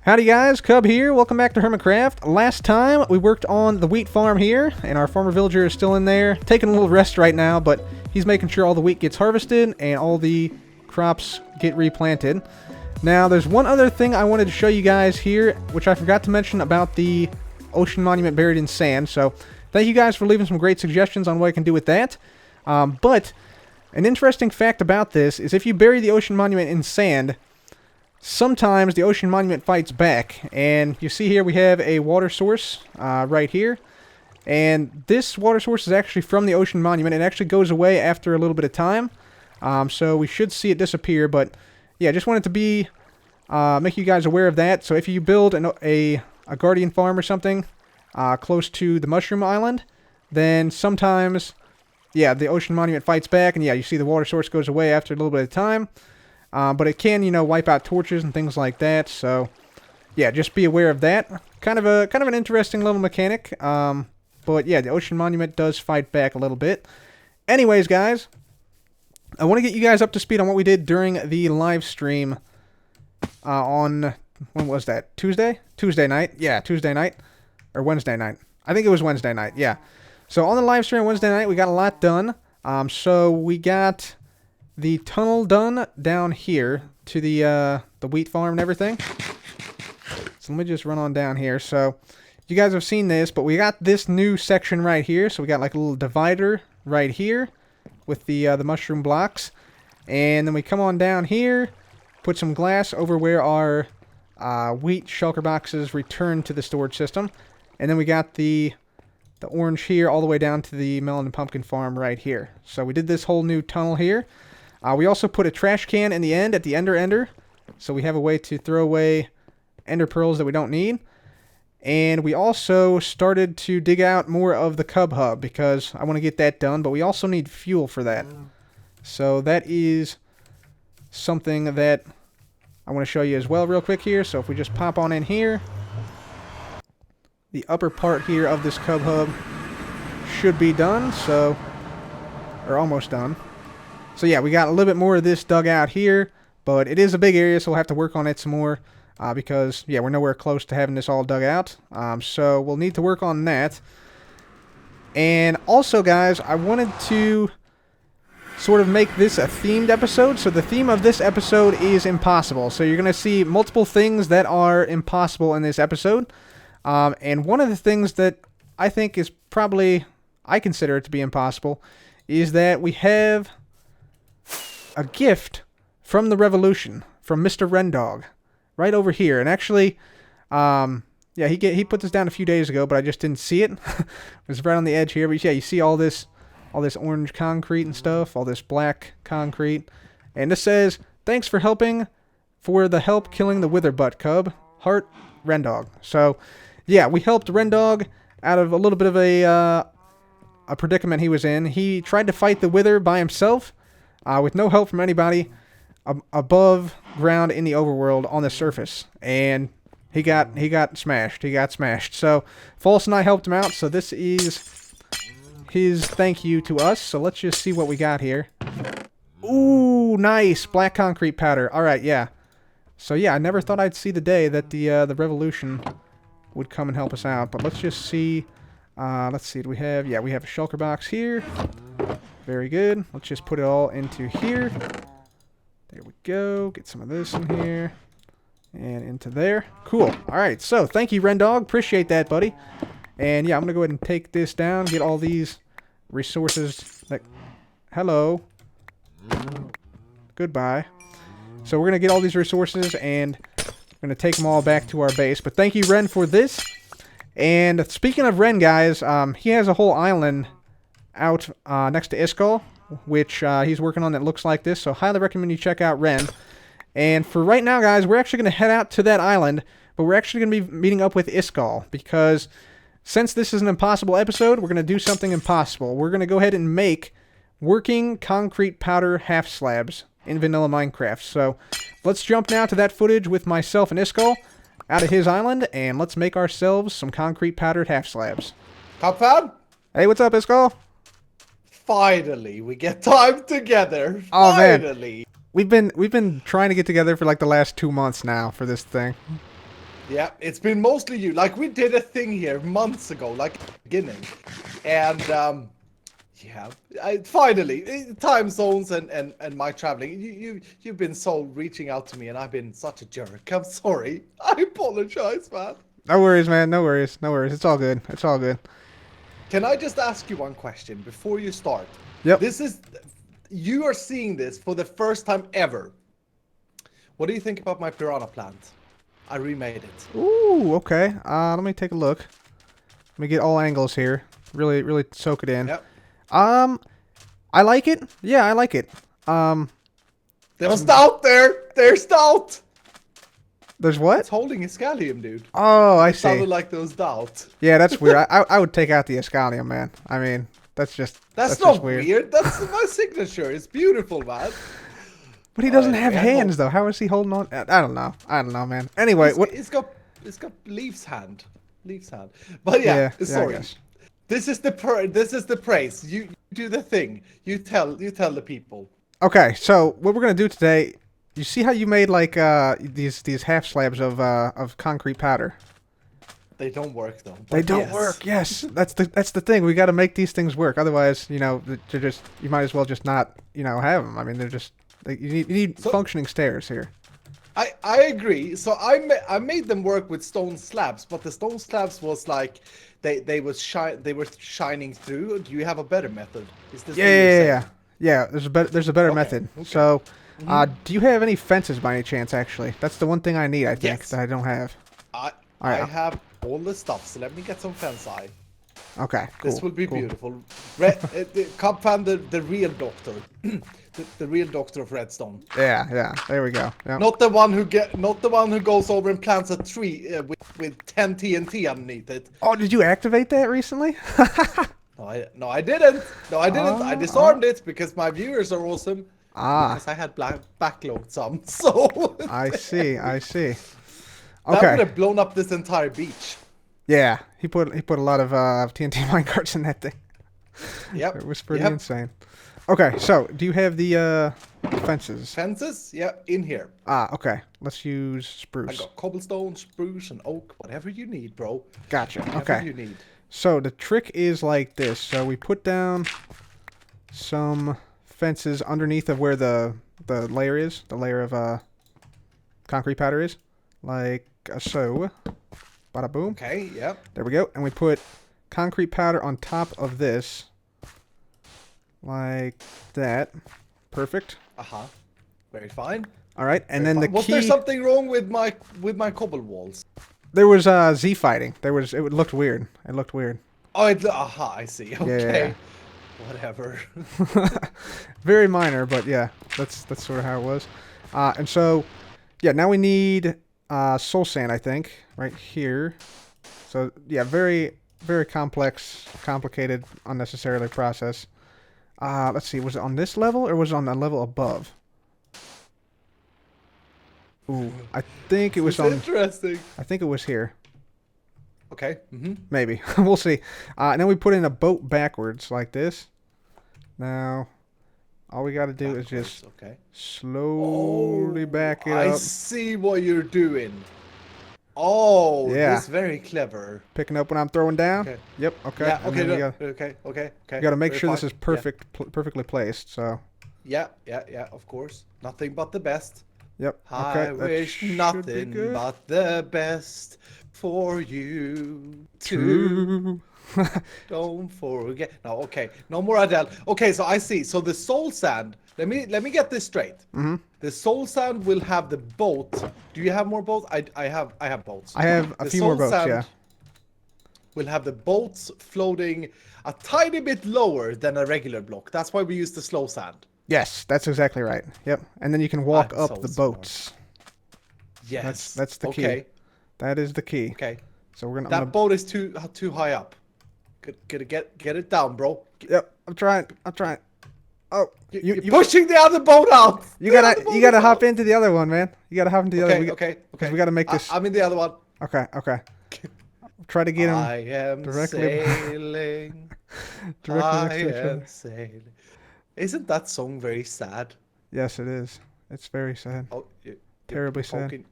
Howdy guys, Cub here. Welcome back to Hermitcraft. Last time we worked on the wheat farm here, and our farmer villager is still in there, taking a little rest right now, but he's making sure all the wheat gets harvested and all the crops get replanted. Now, there's one other thing I wanted to show you guys here, which I forgot to mention about the ocean monument buried in sand. So, thank you guys for leaving some great suggestions on what I can do with that. But an interesting fact about this is if you bury the ocean monument in sand, sometimes the ocean monument fights back, and you see here we have a water source right here, and this water source is actually from the ocean monument. It actually goes away after a little bit of time, so we should see it disappear. But yeah, just wanted to be make you guys aware of that. So if you build a guardian farm or something close to the mushroom island, then sometimes yeah, the ocean monument fights back, and yeah, you see the water source goes away after a little bit of time. But it can, wipe out torches and things like that. So, yeah, just be aware of that. Kind of an interesting little mechanic. But yeah, the ocean monument does fight back a little bit. Anyways, guys, I want to get you guys up to speed on what we did during the live stream on, when was that? Tuesday? Tuesday night. Yeah, Tuesday night or Wednesday night. I think it was Wednesday night. Yeah. So on the live stream Wednesday night, we got a lot done. So we got the tunnel done down here to the wheat farm and everything. So let me just run on down here. So you guys have seen this, but we got this new section right here. So we got like a little divider right here with the mushroom blocks, and then we come on down here, put some glass over where our wheat shulker boxes return to the storage system, and then we got the orange here all the way down to the melon and pumpkin farm right here. So we did this whole new tunnel here. We also put a trash can in the end at the ender, so we have a way to throw away ender pearls that we don't need. And we also started to dig out more of the cub hub because I want to get that done, but we also need fuel for that. So that is something that I want to show you as well real quick here. So if we just pop on in here, the upper part here of this cub hub should be done, so, or almost done. So yeah, we got a little bit more of this dug out here, but it is a big area, so we'll have to work on it some more because, yeah, we're nowhere close to having this all dug out. So we'll need to work on that. And also, guys, I wanted to sort of make this a themed episode. So the theme of this episode is impossible. So you're going to see multiple things that are impossible in this episode. And one of the things that I think is probably, I consider it to be impossible, is that we have a gift from the Revolution, from Mr. Rendog, right over here. And actually, yeah, he put this down a few days ago, but I just didn't see it. It was right on the edge here. But yeah, you see all this orange concrete and stuff, all this black concrete. And this says, "Thanks for the help killing the Witherbutt Cub, Heart Rendog." So, yeah, we helped Rendog out of a little bit of a predicament he was in. He tried to fight the Wither by himself, with no help from anybody above ground in the overworld on the surface, and he got smashed. He got smashed. So False and I helped him out. So this is his thank you to us. So let's just see what we got here. Ooh, nice black concrete powder. All right, yeah. So yeah, I never thought I'd see the day that the Revolution would come and help us out. But let's just see. Let's see. Do we have? Yeah, we have a shulker box here. Very good. Let's just put it all into here. There we go. Get some of this in here. And into there. Cool. Alright, so thank you, Rendog. Appreciate that, buddy. And yeah, I'm going to go ahead and take this down. Get all these resources. Hello. Goodbye. So we're going to get all these resources and we're going to take them all back to our base. But thank you, Ren, for this. And speaking of Ren, guys, he has a whole island out next to Iskall, which he's working on that looks like this. So highly recommend you check out Ren. And for right now, guys, we're actually going to head out to that island, but we're actually going to be meeting up with Iskall because since this is an impossible episode, we're going to do something impossible. We're going to go ahead and make working concrete powder half slabs in vanilla Minecraft. So let's jump now to that footage with myself and Iskall out of his island, and let's make ourselves some concrete powdered half slabs. Cupfab? Hey, what's up, Iskall? Finally, we get time together. Oh, Finally. Man. We've been trying to get together for like the last 2 months now for this thing. Yeah, it's been mostly you. Like we did a thing here months ago, like beginning, and yeah, finally time zones and my traveling. You've been so reaching out to me, and I've been such a jerk. I'm sorry. I apologize, man. No worries, man. No worries. No worries. It's all good. It's all good. Can I just ask you one question before you start? Yep. This is you are seeing this for the first time ever. What do you think about my piranha plant? I remade it. Ooh, okay. Let me take a look. Let me get all angles here. Really, really soak it in. Yep. I like it. Yeah, I like it. They're stout there. They're stout. There's what? It's holding a scallium, dude. Oh, I It see. sounded like those doubt. Yeah, that's weird. I would take out the Escalium, man. I mean, that's That's just not weird. weird. That's my signature. It's beautiful, man. But he doesn't have Anyway, hands, though. How is he holding on? I don't know. I don't know, man. Anyway, It's, what? it's got Leaf's hand. Leaf's hand. But yeah, I sorry. guess. This is the praise. You do the thing. You tell the people. Okay, so what we're gonna do today? You see how you made like these half slabs of concrete powder? They don't work though. They but don't yes. work. Yes, that's the thing. We got to make these things work. Otherwise, you know, they're just you might as well just not have them. I mean, they're just you need functioning stairs here. I agree. So I made them work with stone slabs, but the stone slabs was like they were shining through. Do you have a better method? Is this what you're saying? Yeah. There's a better Okay, method. okay. So, do you have any fences by any chance? Actually, that's the one thing I need. I think Yes. that I don't have. I Alright. have all the stuff, so let me get some fence eye. Okay, cool. This will be cool. beautiful. Come find the real doctor, the real doctor of redstone. Yeah. There we go. Yep. Not the one who goes over and plants a tree with 10 TNT underneath it. Oh, did you activate that recently? No, I didn't. No, I didn't. I disarmed it because my viewers are awesome. Because I had backlogged some, so I see. that would Okay. have blown up this entire beach. Yeah, he put a lot of TNT minecarts in that thing. Yep. It was pretty Yep. insane. Okay, so do you have the fences? Fences? Yeah, in here. Okay. Let's use I spruce. got cobblestone, spruce, and oak. Whatever you need, bro. Gotcha. Whatever Okay. you need. So the trick is like this. So we put down some fences underneath of where the layer is, the layer of concrete powder is, like so. Bada boom. Okay, yep. There we go. And we put concrete powder on top of this, like that. Perfect. Uh-huh. Very fine. All right. And Very then the fine. Was key. there something wrong with my cobble walls? There was Z fighting. It looked weird. It looked weird. Oh, aha, I see. Okay. Whatever. Very minor, but yeah, that's sort of how it was. And so, yeah, now we need soul sand, I think, right here. So yeah, very very complicated, unnecessarily process. Let's see, was it on this level or was it on the level above? Ooh, I think it was on. Interesting. I think it was here. Okay. Maybe. We'll see. And then we put in a boat backwards like this. Now, all we got to do is just slowly back it I up. see what you're doing. Oh, Yeah. this is very clever. Picking up when I'm throwing down. Okay. Yep. Okay. Yeah, And okay, then okay. you got to make Very sure this fine. is perfectly placed. So. Yeah, of course. Nothing but the best. Yep. I Okay. that wish should be nothing good. but the best for you too. True. Don't forget. No, okay. No more Adele. Okay, so I see. So the soul sand. Let me get this straight. Mm-hmm. The soul sand will have the boat. Do you have more boats? I have boats. I have a The few more soul boats. sand Yeah. will have the boats floating a tiny bit lower than a regular block. That's why we use the slow sand. Yes, that's exactly right. Yep. And then you can walk I'm up so the smart. boats. Yes. That's the key. Okay. That is the key. Okay. So we're gonna. That boat is too high up. Get it down, bro. Yep. I'm trying. Oh, You're pushing the other boat out. You gotta hop into the other one, man. You gotta hop into the other. Okay. We gotta make this. I'm in the other one. Okay. Try to get him. I am directly- sailing. Directly I next to each am other. sailing. Isn't that song very sad? Yes, it is. It's very sad. Oh, Terribly sad.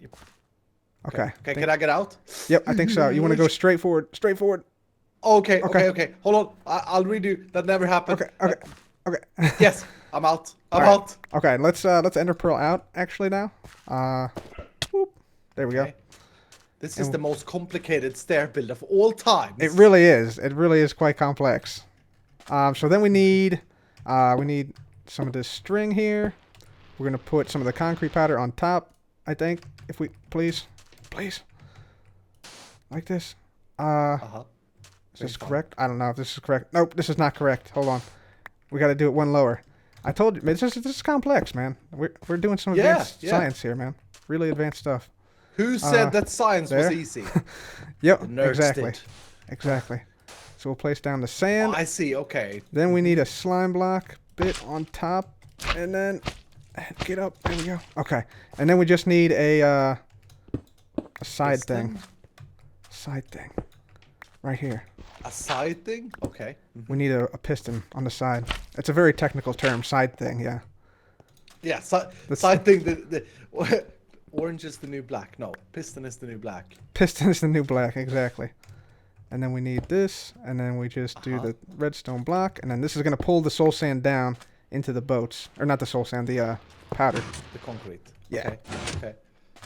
Okay. Okay, can I get out? Yep, I think so. You want to go straight forward? Straight forward. Okay. Hold on. I'll redo. That never happened. Okay. Yes, I'm out. I'm All right. out. Okay, let's ender pearl out actually now. Whoop. There we go. This is the most complicated stair build of all times. It really is. It really is quite complex. So then we need some of this string here. We're gonna put some of the concrete powder on top. I think if we please, like this. Is this correct? I don't know if this is correct. Nope, this is not correct. Hold on. We got to do it one lower. I told you, this is complex, man. We're doing some advanced science here, man. Really advanced stuff. Who said that science was easy? Yep, exactly. So we'll place down the sand. Oh, I see. Okay. Then we need a slime block bit on top, and then get up. There we go. Okay, and then we just need a side thing. Side thing. Right here. A side thing? Okay. We need a piston on the side. It's a very technical term, side thing, yeah. Yeah, side thing. The orange is the new black. No, piston is the new black. Piston is the new black, exactly. And then we need this, and then we just do the redstone block, and then this is going to pull the soul sand down into the boats. Or not the soul sand, the powder. The concrete. Yeah. Okay.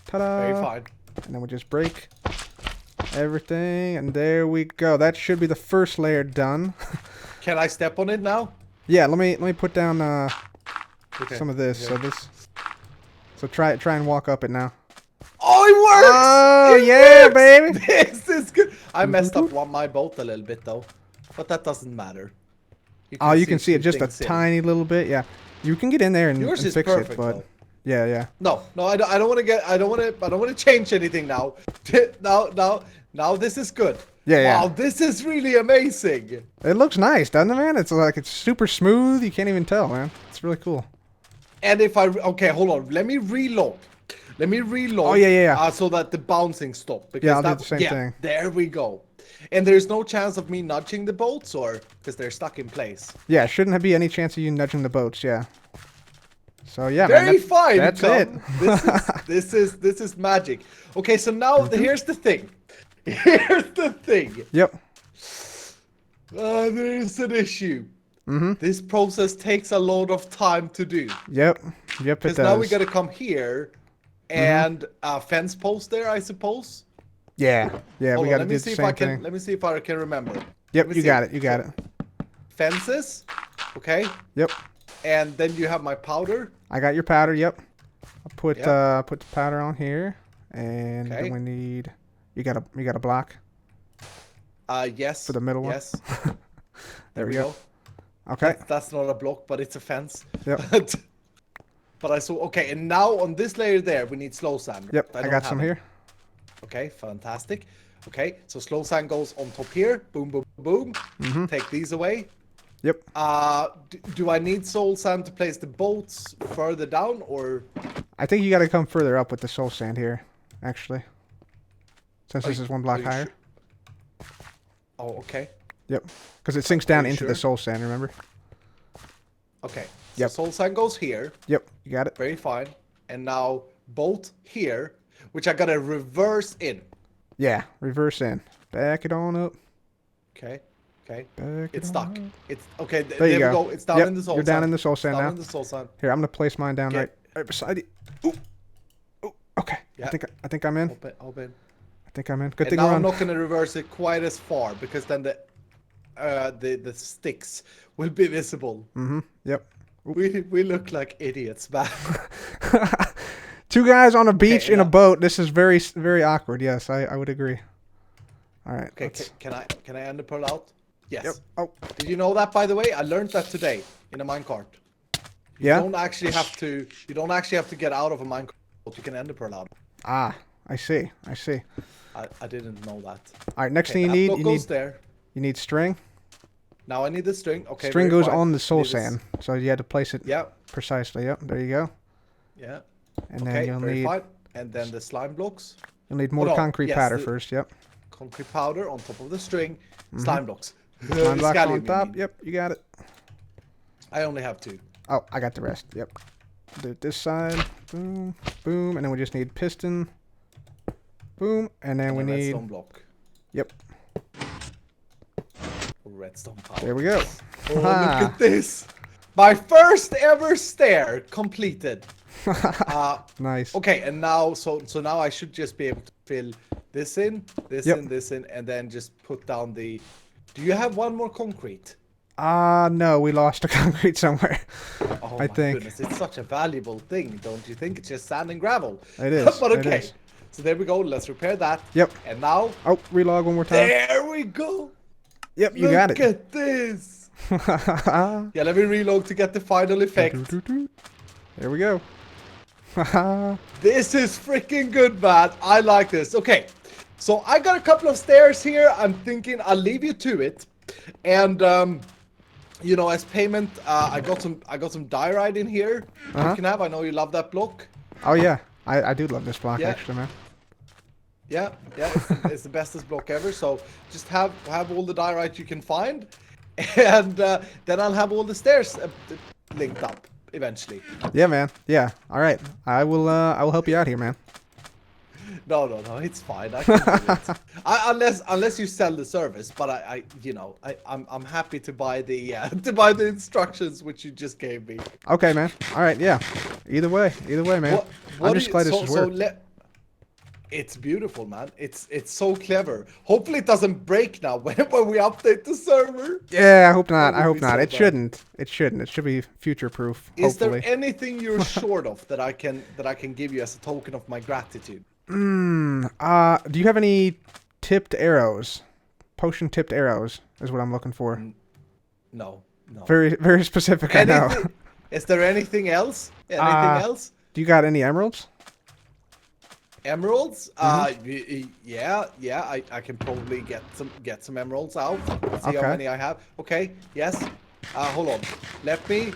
Ta-da! Very fine. And then we just break everything, and there we go. That should be the first layer done. Can I step on it now? Yeah, let me put down some of this. Okay. So try and walk up it now. Oh, it works! Oh, it yeah, works! baby! This is good. I messed up my boat a little bit though, but that doesn't matter. You can see it just a tiny little bit. Yeah, you can get in there and fix perfect, it, but though. yeah. No, I don't want to change anything now. Now this is good. Yeah. Wow, this is really amazing. It looks nice, doesn't it, man? It's like it's super smooth. You can't even tell, man. It's really cool. And if hold on, let me reload. Oh yeah. So that the bouncing stop. Because yeah, I'll do the same thing. There we go. And there's no chance of me nudging the boats, or because they're stuck in place. Yeah, shouldn't be any chance of you nudging the boats. Yeah. So yeah, very man, fine. That's it. This is magic. Okay, so now here's the thing. Yep. There's an issue. This process takes a lot of time to do. Yep, it does. Because now we gotta come here and fence post there, I suppose. Yeah, we gotta do the same thing. Let me see if I can remember. Yep, you got it. Fences. Okay. Yep. And then you have my powder. I got your powder. Yep. I'll put the powder on here, and then we need. You got a block. Yes. For the middle one. Yes. There we go. Okay. That's not a block, but it's a fence. Yep. But I saw. Okay, and now on this layer there, we need slow sand. Yep. I got some here. Okay, fantastic. Okay, so slow sand goes on top here. Boom, boom, boom. Take these away. Yep. Do I need soul sand to place the boats further down, or? I think you got to come further up with the soul sand here, actually. Since this is one block higher. Oh, okay. Yep. Because it sinks down into the soul sand, remember? Okay. So soul sand goes here. Yep, you got it. Very fine. And now bolt here, which I gotta reverse in. Yeah, reverse in. Back it on up. Okay. It's stuck. It's okay. There you go. It's down in the soul sand. You're down in the soul sand now. Down in the soul sand. Here, I'm gonna place mine down right beside you. Ooh. Okay. Yeah. I think I'm in. Open. I think I'm in. Good and thing now we're on. I'm not gonna reverse it quite as far because then the sticks will be visible. Yep. We look like idiots, man. Two guys on a beach in a boat. This is very, very awkward. Yes, I would agree. All right. Okay. Can I end the pearl out? Yes. Yep. Oh. Did you know that, by the way? I learned that today in a minecart. You don't actually have to get out of a minecart. You can end the pearl out. Ah, I see. I didn't know that. All right. Next thing you need string. Now I need the string. Okay. String goes on the soul sand, so you had to place it. Precisely. Yep. There you go. Yeah. And then you'll need. Fine. And then the slime blocks. You'll need more concrete powder first. Yep. Concrete powder on top of the string. Slime blocks. Slime blocks on top. Yep. You got it. I only have 2. Oh, I got the rest. Yep. Do it this side. Boom. Boom. And then we just need piston. Boom. And then And we a need... redstone block. Yep. Redstone power. There we go. Oh, look at this. My first ever stair completed. Nice. Okay, and now, so now I should just be able to fill this in, this Yep. in, this in, and then just put down the... Do you have one more concrete? No, we lost the concrete somewhere. Oh I my think. goodness, it's such a valuable thing, don't you think? It's just sand and gravel. It is. But okay, It is. so there we go. Let's repair that. Yep. And now... Oh, relog one more time. There we go. Yep, you got it. Look at this. Yeah, let me reload to get the final effect. There we go. This is freaking good, man. I like this. Okay, so I got a couple of stairs here. I'm thinking I'll leave you to it, and you know, as payment, I got some diorite in here. You can have. I know you love that block. Oh yeah, I do love this block Yeah. actually, man. Yeah, it's the bestest block ever. So just have all the diorite you can find, and then I'll have all the stairs linked up eventually. Yeah, man. Yeah. All right. I will help you out here, man. No, it's fine. I can do it. Unless you sell the service, but I'm happy to buy the instructions which you just gave me. Okay, man. All right. Yeah. Either way, man. I'm just glad this is working. It's beautiful, man. It's so clever. Hopefully it doesn't break now when we update the server. Yeah, I hope not. I hope not. So It shouldn't. It shouldn't. It should be future proof. Is there Hopefully. anything you're short of that I can give you as a token of my gratitude? Do you have any tipped arrows? Potion tipped arrows is what I'm looking for. No. Very, very specific. I know. Is there anything else? Anything else? Do you got any emeralds? Emeralds? Yeah. I can probably get some emeralds out. Let's see how many I have. Okay. Yes. Hold on. Let me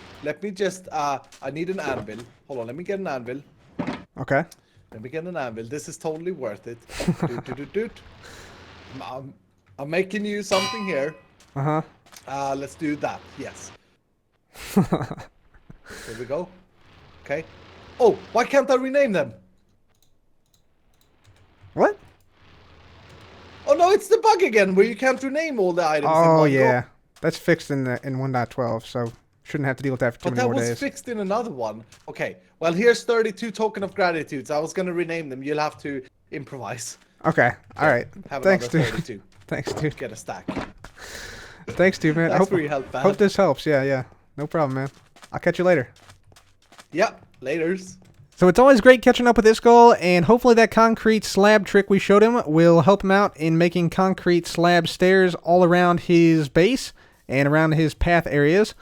just. I need an anvil. Hold on. Let me get an anvil. Okay. Let me get an anvil. This is totally worth it. I'm making you something here. Let's do that. Yes. There we go. Okay. Oh, why can't I rename them? What? Oh no, it's the bug again where you can't rename all the items. Oh in one yeah, go. that's fixed in 1.12, so shouldn't have to deal with that for too But many that more was days. fixed in another one. Okay. Well, here's 32 token of gratitudes. I was gonna rename them. You'll have to improvise. Okay. All right. Have Thanks, another dude. 32. Thanks, dude. Get a stack. Thanks, dude, man. Thanks for your help, man. Hope this helps. Yeah. No problem, man. I'll catch you later. Yep. Laters. So it's always great catching up with this guy, and hopefully that concrete slab trick we showed him will help him out in making concrete slab stairs all around his base and around his path areas.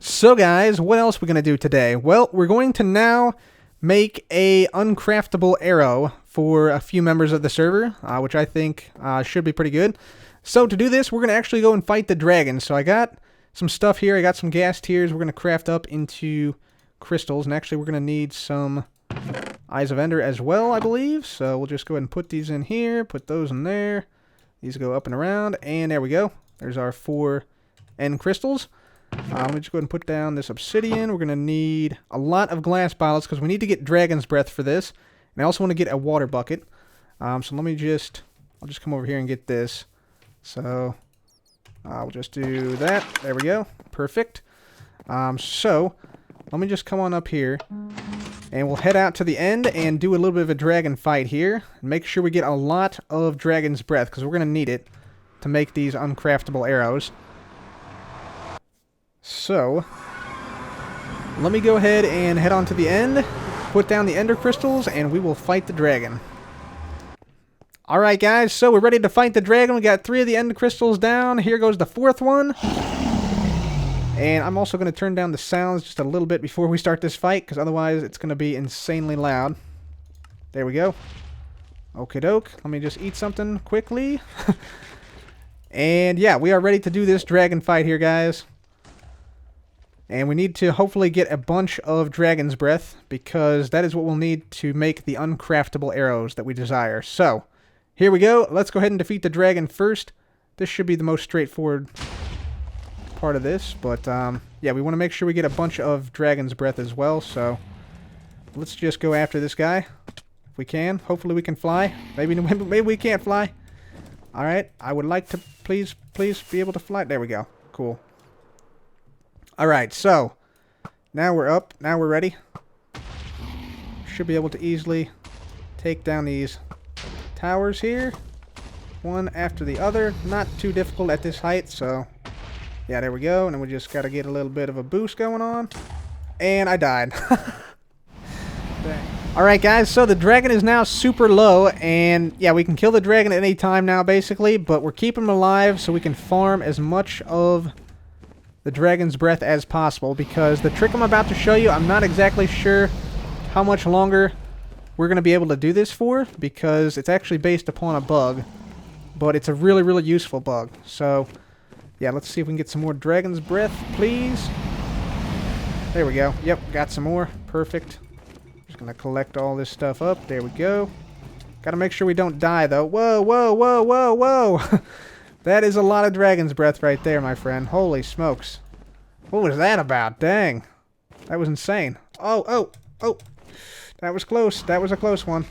So guys, what else are we going to do today? Well, we're going to now make a uncraftable arrow for a few members of the server, which I think should be pretty good. So to do this, we're going to actually go and fight the dragon. So I got some stuff here. I got some gas tiers we're going to craft up into crystals, and actually we're going to need some Eyes of Ender as well, I believe. So we'll just go ahead and put these in here, put those in there. These go up and around, and there we go. There's our 4 end crystals. Let me just go ahead and put down this obsidian. We're going to need a lot of glass bottles because we need to get dragon's breath for this. And I also want to get a water bucket. So let me just, I'll just come over here and get this. So we'll just do that. There we go. Perfect. So let me just come on up here. And we'll head out to the end and do a little bit of a dragon fight here. And make sure we get a lot of dragon's breath because we're going to need it to make these uncraftable arrows. So, let me go ahead and head on to the end, put down the ender crystals, and we will fight the dragon. Alright guys, so we're ready to fight the dragon. We got 3 of the ender crystals down. Here goes the 4th one. And I'm also going to turn down the sounds just a little bit before we start this fight, because otherwise it's going to be insanely loud. There we go. Okie doke. Let me just eat something quickly. And yeah, we are ready to do this dragon fight here, guys. And we need to hopefully get a bunch of dragon's breath, because that is what we'll need to make the uncraftable arrows that we desire. So, here we go. Let's go ahead and defeat the dragon first. This should be the most straightforward part of this, but yeah, we want to make sure we get a bunch of dragon's breath as well, so let's just go after this guy. If we can. Hopefully we can fly. Maybe we can't fly. Alright. I would like to please be able to fly. There we go. Cool. Alright, so. Now we're up. Now we're ready. Should be able to easily take down these towers here. One after the other. Not too difficult at this height, so. Yeah, there we go. And then we just got to get a little bit of a boost going on. And I died. Alright guys, so the dragon is now super low, and yeah, we can kill the dragon at any time now basically, but we're keeping him alive so we can farm as much of the dragon's breath as possible, because the trick I'm about to show you, I'm not exactly sure how much longer we're going to be able to do this for, because it's actually based upon a bug, but it's a really, really useful bug. So, yeah, let's see if we can get some more dragon's breath, please. There we go. Yep, got some more. Perfect. Just gonna collect all this stuff up. There we go. Gotta make sure we don't die, though. Whoa, whoa, whoa, whoa, whoa! That is a lot of dragon's breath right there, my friend. Holy smokes. What was that about? Dang. That was insane. Oh, oh, oh. That was close. That was a close one.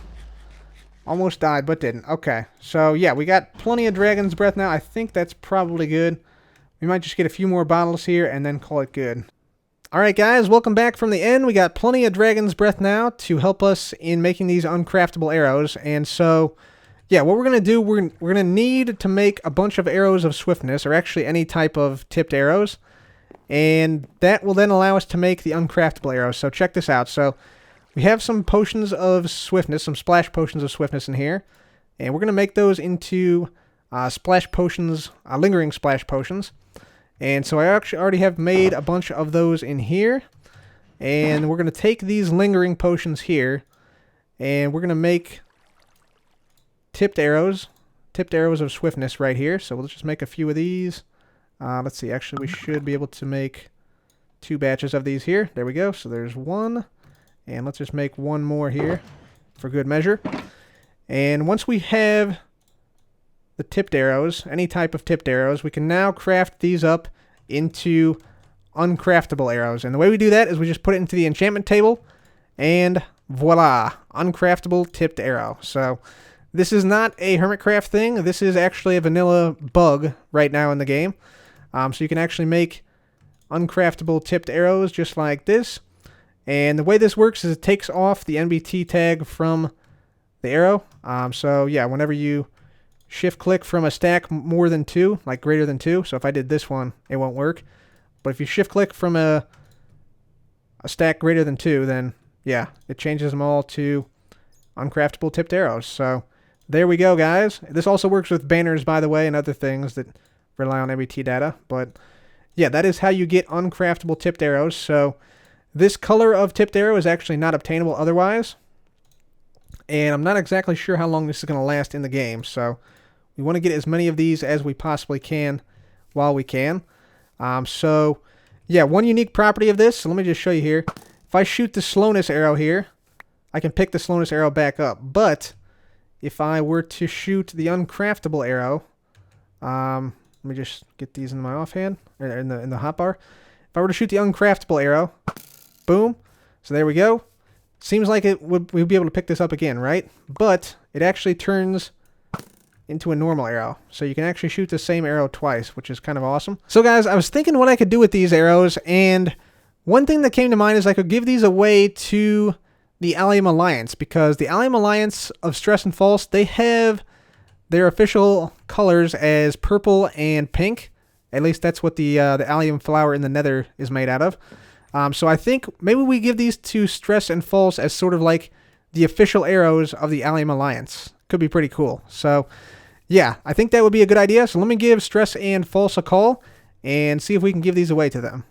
Almost died, but didn't. Okay. So, yeah, we got plenty of dragon's breath now. I think that's probably good. We might just get a few more bottles here and then call it good. Alright guys, welcome back from the end. We got plenty of dragon's breath now to help us in making these uncraftable arrows. And so, yeah, what we're going to do, we're going to need to make a bunch of arrows of swiftness, or actually any type of tipped arrows. And that will then allow us to make the uncraftable arrows. So check this out. So we have some potions of swiftness, some splash potions of swiftness in here. And we're going to make those into splash potions, lingering splash potions. And so I actually already have made a bunch of those in here. And we're going to take these lingering potions here. And we're going to make tipped arrows of swiftness right here. So let's just make a few of these. Let's see, actually we should be able to make 2 batches of these here. There we go. So there's 1. And let's just make 1 more here for good measure. And once we have the tipped arrows, any type of tipped arrows, we can now craft these up into uncraftable arrows. And the way we do that is we just put it into the enchantment table, and voila, uncraftable tipped arrow. So this is not a Hermitcraft thing. This is actually a vanilla bug right now in the game. So you can actually make uncraftable tipped arrows just like this. And the way this works is it takes off the NBT tag from the arrow. So yeah, whenever you shift click from a stack more than 2, like greater than 2. So if I did this one, it won't work. But if you shift click from a stack greater than 2, then yeah, it changes them all to uncraftable tipped arrows. So there we go, guys. This also works with banners, by the way, and other things that rely on MBT data. But yeah, that is how you get uncraftable tipped arrows. So this color of tipped arrow is actually not obtainable otherwise. And I'm not exactly sure how long this is going to last in the game. So we want to get as many of these as we possibly can while we can. So, yeah, one unique property of this, so let me just show you here. If I shoot the slowness arrow here, I can pick the slowness arrow back up. But if I were to shoot the uncraftable arrow, let me just get these in my offhand, or in the hotbar. If I were to shoot the uncraftable arrow, boom, so there we go. Seems like we'd be able to pick this up again, right? But it actually turns into a normal arrow. So you can actually shoot the same arrow twice, which is kind of awesome. So guys, I was thinking what I could do with these arrows, and one thing that came to mind is I could give these away to the Allium Alliance, because the Allium Alliance of Stress and False, they have their official colors as purple and pink. At least that's what the Allium flower in the Nether is made out of. So I think maybe we give these to Stress and False as sort of like the official arrows of the Allium Alliance. Could be pretty cool. So yeah, I think that would be a good idea. So let me give Stress and False a call and see if we can give these away to them.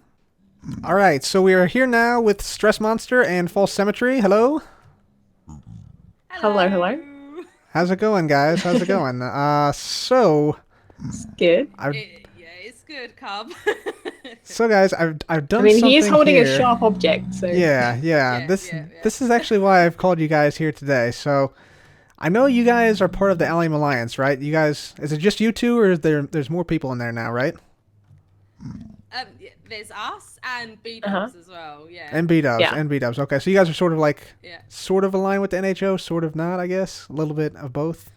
All right, so we are here now with Stress Monster and False Cemetery. Hello. Hello, hello. How's it going, guys? How's it going? So It's good. Yeah, it's good, Cobb. So guys, I've done. I mean, something he is holding here. a sharp object, so Yeah. This is actually why I've called you guys here today. So I know you guys are part of the Allium Alliance, right? You guys, is it just you two, or is there's more people in there now, right? There's us and B-dubs as well. Yeah. And B-dubs. Yeah. And B-dubs. Okay, so you guys are sort of like, Yeah. sort of aligned with the NHO, sort of not, I guess. A little bit of both.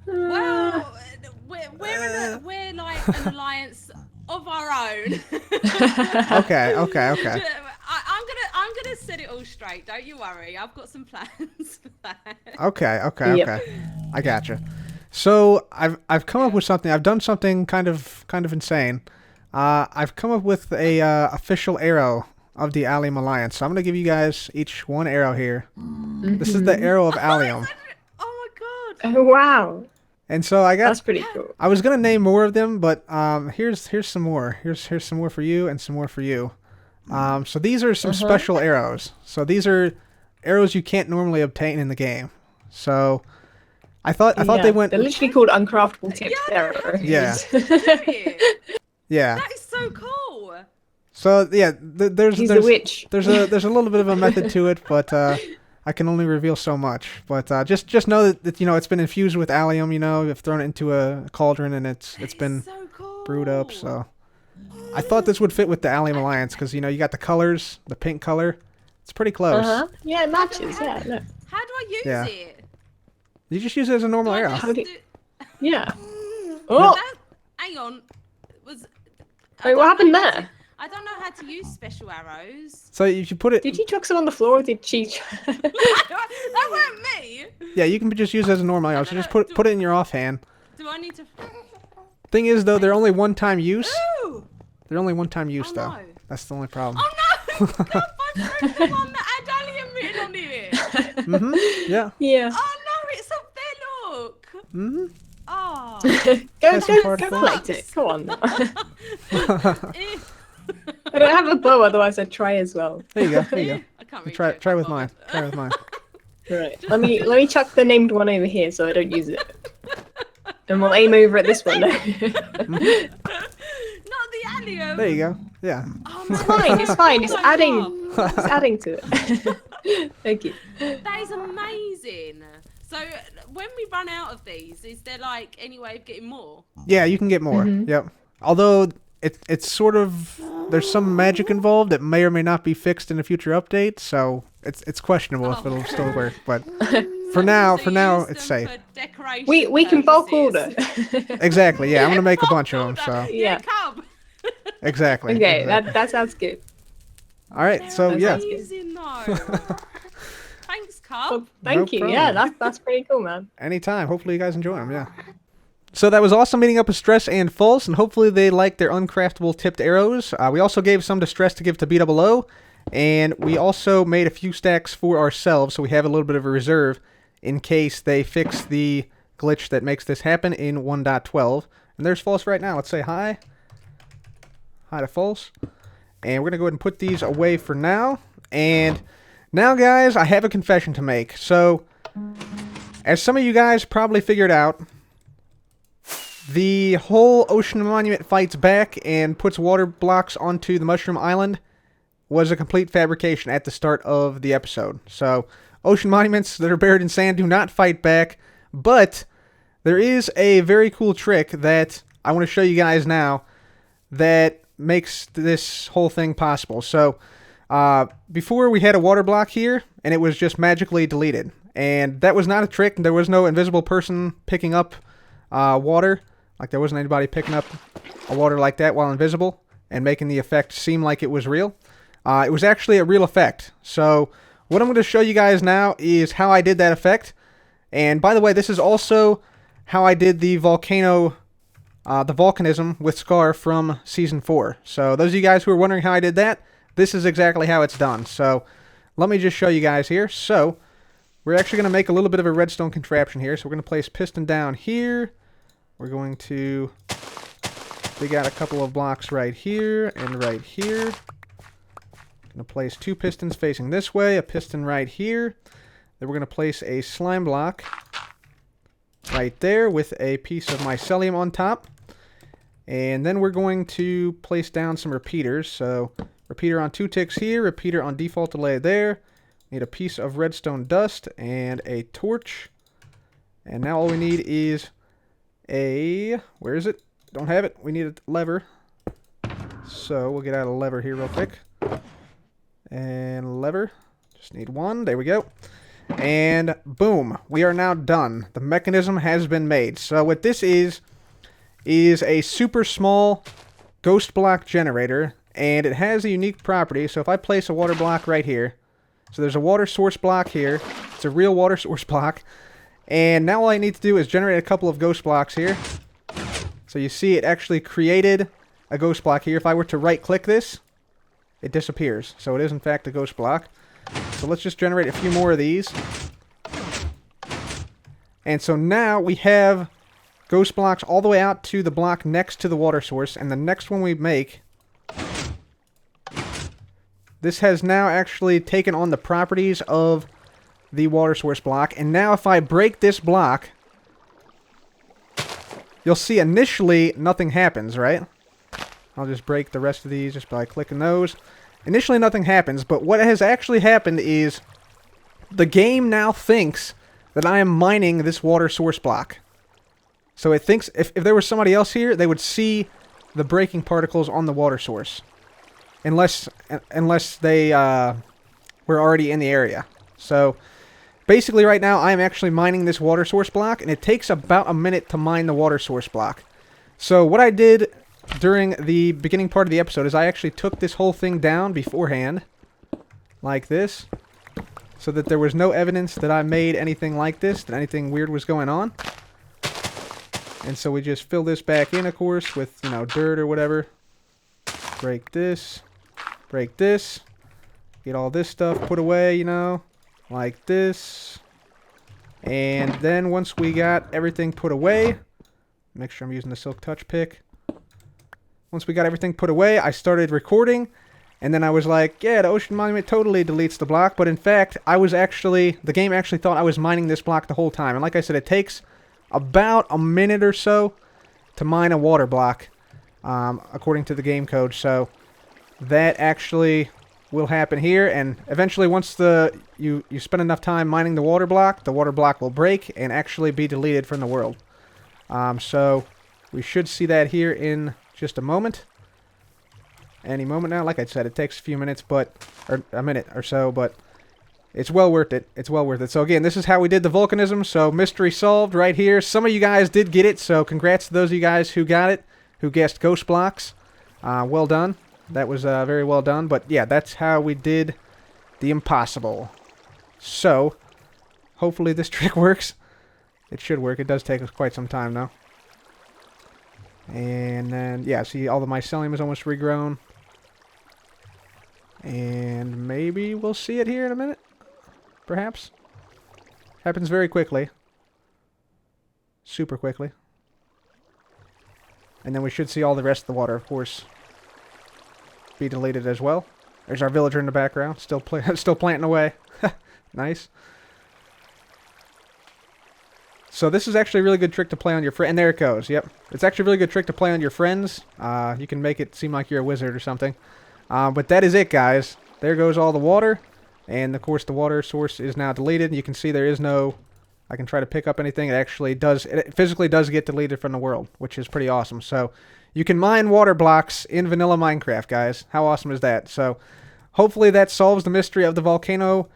Well, we're like an alliance of our own. Okay. I'm gonna set it all straight. Don't you worry. I've got some plans for that. Okay. I gotcha. So I've come up with something. I've done something kind of insane. I've come up with a official arrow of the Allium Alliance. So I'm gonna give you guys each one arrow here. This is the arrow of Allium. Oh my god. Oh, wow. And so That's pretty cool. I was gonna name more of them, but here's some more. Here's some more for you and some more for you. So these are some special arrows. So these are arrows you can't normally obtain in the game. So I thought they went. They're literally called uncraftable tipped arrows. Yeah. Yeah. That is so cool. So yeah, there's He's a witch. There's a little bit of a method to it, but I can only reveal so much. But just know that it's been infused with allium. You've thrown it into a cauldron and it's been so cool. brewed up. So I thought this would fit with the Allium Alliance because you got the colors, the pink color. It's pretty close. Yeah, it matches. Yeah, look. How do I use Yeah. it? You just use it as a normal arrow. Yeah. Oh, Hang on. wait, what happened there? I don't know how to use special arrows. So you put it. Did you chuck some on the floor or did she? That weren't me. Yeah, you can just use it as a normal arrow. So just put it in your offhand. Do I need to? Thing is, though, they're only one-time use. Ooh. They're only one-time use, though. No. That's the only problem. Oh no! God, I broke the one that had allium written on it. Yeah. Yeah. Oh no, it's up there. Look. Oh. Go particles. collect it. Come on. Eh. I don't have a bow, otherwise I'd try as well. There you go. There you go. I can't reach Try it. with mine. Try with mine. Right. Let me chuck the named one over here so I don't use it. And we'll aim over at this one. Not the allium. There you go. Yeah. Oh, It's man. fine. It's fine. It's Oh my adding. God. It's adding to it. Thank you. That is amazing. So when we run out of these, is there like any way of getting more? Yeah, you can get more. Yep. Although it's sort of there's some magic involved. It may or may not be fixed in a future update, so it's questionable if it'll still work. But for now, So you use it's them safe. for decoration We can bulk order. purposes. Exactly. Yeah, I'm gonna make a bunch of them. So Yeah. Cub. exactly. Okay, exactly. that sounds good. All right. So That yeah. sounds good. Amazing though. Thanks, Cub. Well, thank No you. Yeah, problem. that's pretty cool, man. Anytime. Hopefully you guys enjoy them. Yeah. So that was awesome meeting up with Stress and False, and hopefully they liked their uncraftable tipped arrows. We also gave some to Stress to give to BOO, and we also made a few stacks for ourselves, so we have a little bit of a reserve in case they fix the glitch that makes this happen in 1.12. And there's False right now. Let's say hi. Hi to False. And we're going to go ahead and put these away for now. And now, guys, I have a confession to make. So, as some of you guys probably figured out, the whole Ocean Monument fights back and puts water blocks onto the Mushroom Island was a complete fabrication at the start of the episode. So, Ocean Monuments that are buried in sand do not fight back, but there is a very cool trick that I want to show you guys now that makes this whole thing possible. So, before we had a water block here, and it was just magically deleted. And that was not a trick. There was no invisible person picking up water. Like, there wasn't anybody picking up a water like that while invisible and making the effect seem like it was real. It was actually a real effect. So, what I'm going to show you guys now is how I did that effect. And, by the way, this is also how I did the volcanism with Scar from Season 4. So, those of you guys who are wondering how I did that, this is exactly how it's done. So, let me just show you guys here. So, we're actually going to make a little bit of a redstone contraption here. So, we're going to place piston down here. We're going to dig out a couple of blocks right here and right here. Going to place two pistons facing this way, a piston right here. Then we're going to place a slime block right there with a piece of mycelium on top. And then we're going to place down some repeaters. So, repeater on 2 ticks here, repeater on default delay there. Need a piece of redstone dust and a torch. And now all we need is where is it? Don't have it. We need a lever. So we'll get out a lever here real quick. And lever. Just need one. There we go. And boom. We are now done. The mechanism has been made. So what this is a super small ghost block generator. And it has a unique property. So if I place a water block right here. So there's a water source block here. It's a real water source block. And now all I need to do is generate a couple of ghost blocks here. So you see it actually created a ghost block here. If I were to right click this, it disappears. So it is in fact a ghost block. So let's just generate a few more of these. And so now we have ghost blocks all the way out to the block next to the water source. And the next one we make, this has now actually taken on the properties of the water source block. And now if I break this block, you'll see initially nothing happens, right? I'll just break the rest of these just by clicking those. Initially nothing happens, but what has actually happened is the game now thinks that I am mining this water source block. So it thinks if there was somebody else here, they would see the breaking particles on the water source. Unless they were already in the area. So basically right now I am actually mining this water source block, and it takes about a minute to mine the water source block. So what I did during the beginning part of the episode is I actually took this whole thing down beforehand, like this, so that there was no evidence that I made anything like this, that anything weird was going on. And so we just fill this back in, of course, with, you know, dirt or whatever. Break this, get all this stuff put away, you know, like this. And then once we got everything put away, make sure I'm using the silk touch pick. Once we got everything put away, I started recording, and then I was like, yeah, the ocean monument totally deletes the block, but in fact, the game actually thought I was mining this block the whole time. And like I said, it takes about a minute or so to mine a water block, according to the game code. So that actually will happen here, and eventually once you spend enough time mining the water block will break and actually be deleted from the world. So we should see that here in just a moment. Any moment now. Like I said, it takes a few minutes, or a minute or so, but it's well worth it. It's well worth it. So again, this is how we did the volcanism. So mystery solved right here. Some of you guys did get it, so congrats to those of you guys who got it, who guessed ghost blocks. Well done. That was very well done. But yeah, that's how we did the impossible. So hopefully this trick works. It should work. It does take us quite some time though. And then, yeah, see, all the mycelium is almost regrown. And maybe we'll see it here in a minute. Perhaps. Happens very quickly. Super quickly. And then we should see all the rest of the water, of course, be deleted as well. There's our villager in the background, still planting away. Nice. So this is actually a really good trick to play on your friend. And there it goes. Yep. It's actually a really good trick to play on your friends. You can make it seem like you're a wizard or something. But that is it, guys. There goes all the water. And, of course, the water source is now deleted. You can see there is no... I can try to pick up anything. It actually does... It physically does get deleted from the world, which is pretty awesome. So you can mine water blocks in vanilla Minecraft, guys. How awesome is that? So hopefully that solves the mystery of the volcano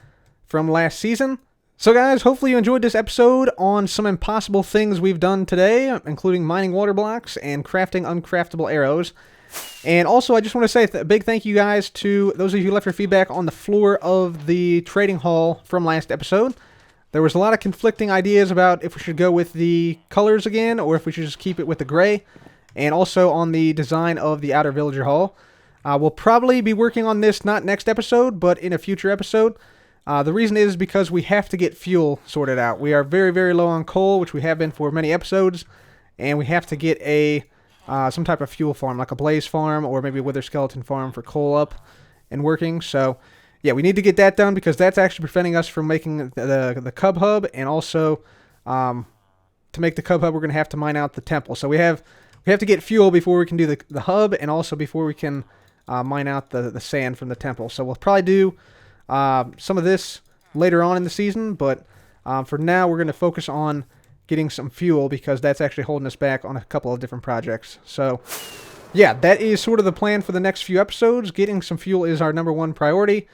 from last season. So guys, hopefully you enjoyed this episode on some impossible things we've done today, including mining water blocks and crafting uncraftable arrows. And also, I just want to say a big thank you guys to those of you who left your feedback on the floor of the trading hall from last episode. There was a lot of conflicting ideas about if we should go with the colors again, or if we should just keep it with the gray. And also on the design of the outer villager hall. We'll probably be working on this not next episode, but in a future episode. The reason is because we have to get fuel sorted out. We are very, very low on coal, which we have been for many episodes, and we have to get some type of fuel farm, like a blaze farm or maybe a wither skeleton farm for coal up and working. So, yeah, we need to get that done because that's actually preventing us from making the cub hub, and also to make the cub hub, we're going to have to mine out the temple. So we have to get fuel before we can do the hub, and also before we can mine out the sand from the temple. So we'll probably do some of this later on in the season, but for now we're going to focus on getting some fuel because that's actually holding us back on a couple of different projects. So yeah, that is sort of the plan for the next few episodes. Getting some fuel is our #1 priority.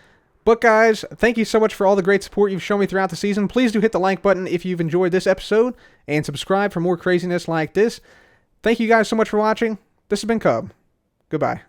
But guys, thank you so much for all the great support you've shown me throughout the season. Please do hit the like button if you've enjoyed this episode, and subscribe for more craziness like this. Thank you guys so much for watching. This has been Cub. Goodbye.